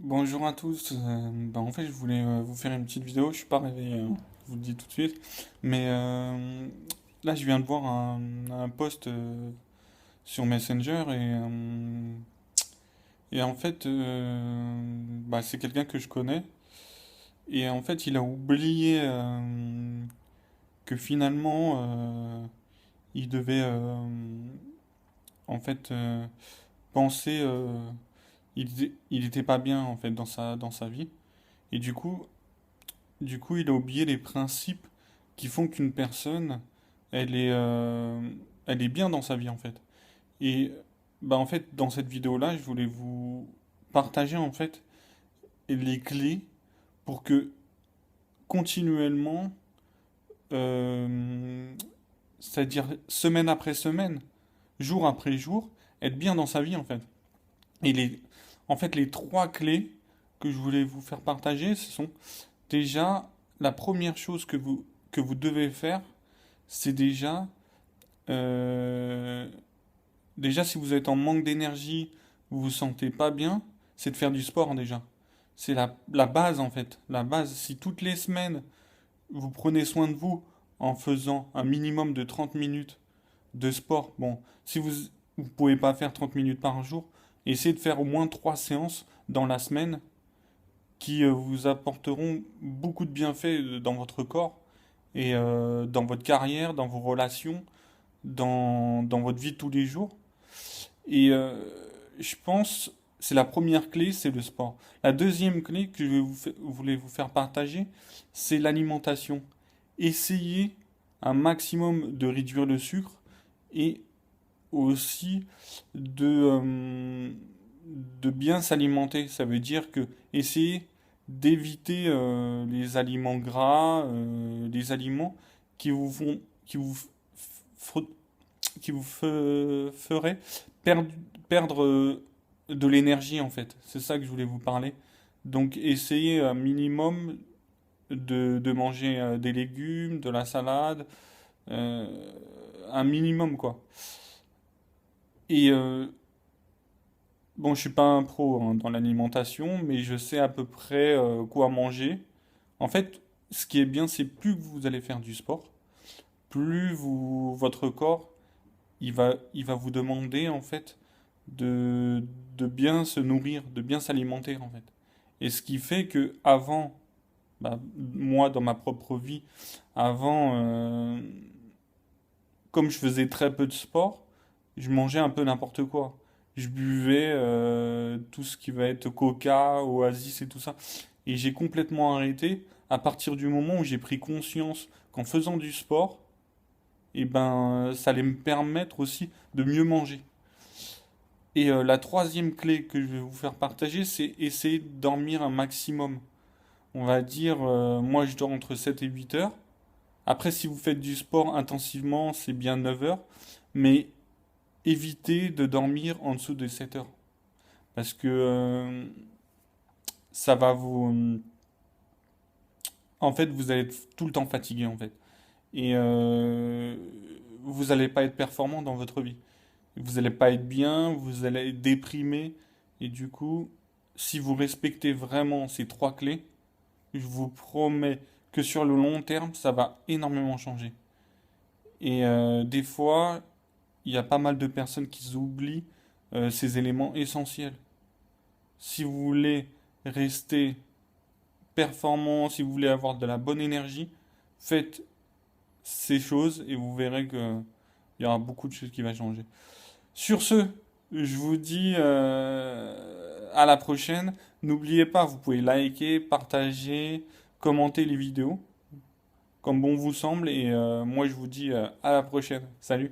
Bonjour à tous. En fait, je voulais vous faire une petite vidéo. Je suis pas réveillé, hein, je vous le dis tout de suite. Mais là, je viens de voir un post sur Messenger et en fait, c'est quelqu'un que je connais. Et en fait, il a oublié que finalement, il devait en fait penser. Il était pas bien en fait dans sa vie. Et du coup, il a oublié les principes qui font qu'une personne, elle est, euh, elle est bien dans sa vie en fait. Et en fait, dans cette vidéo-là, je voulais vous partager en fait les clés pour que continuellement, euh, c'est-à-dire semaine après semaine, jour après jour, être bien dans sa vie en fait. Et en fait, les trois clés que je voulais vous faire partager, ce sont déjà la première chose que vous devez faire, c'est euh, déjà si vous êtes en manque d'énergie, vous vous sentez pas bien, c'est de faire du sport déjà. C'est la base en fait. La base, si toutes les semaines vous prenez soin de vous en faisant un minimum de 30 minutes de sport, bon, si vous pouvez pas faire 30 minutes par jour, essayez de faire au moins 3 séances dans la semaine qui vous apporteront beaucoup de bienfaits dans votre corps et dans votre carrière, dans vos relations, dans votre vie de tous les jours. Et je pense, c'est la première clé, c'est le sport. La deuxième clé que voulais vous faire partager, c'est l'alimentation. Essayez un maximum de réduire le sucre et aussi de, euh, de bien s'alimenter. Ça veut dire que essayez d'éviter les aliments gras, les aliments qui vous font, f- qui vous feraient perdre, perdre de l'énergie en fait. C'est ça que je voulais vous parler. Donc essayez un minimum de manger des légumes, de la salade, euh, un minimum quoi. Et bon, je suis pas un pro hein, dans l'alimentation, mais je sais à peu près quoi manger. En fait, ce qui est bien, c'est plus que vous allez faire du sport, votre corps, il va vous demander en fait de bien se nourrir, de bien s'alimenter en fait. Et ce qui fait que avant, moi dans ma propre vie, avant, comme je faisais très peu de sport, je mangeais un peu n'importe quoi. Je buvais tout ce qui va être Coca, Oasis et tout ça. Et j'ai complètement arrêté à partir du moment où j'ai pris conscience qu'en faisant du sport, ça allait me permettre aussi de mieux manger. Et la troisième clé que je vais vous faire partager, c'est essayer de dormir un maximum. On va dire, moi je dors entre 7 et 8 heures. Après, si vous faites du sport intensivement, c'est bien 9 heures. Mais évitez de dormir en dessous de 7 heures. Parce que ça va vous... En fait, vous allez être tout le temps fatigué, en fait. Et vous n'allez pas être performant dans votre vie. Vous n'allez pas être bien, vous allez être déprimé. Et du coup, si vous respectez vraiment ces trois clés, je vous promets que sur le long terme, ça va énormément changer. Et des fois, il y a pas mal de personnes qui oublient ces éléments essentiels. Si vous voulez rester performant, si vous voulez avoir de la bonne énergie, faites ces choses et vous verrez que il y aura beaucoup de choses qui vont changer. Sur ce, je vous dis à la prochaine. N'oubliez pas, vous pouvez liker, partager, commenter les vidéos comme bon vous semble et moi je vous dis à la prochaine. Salut!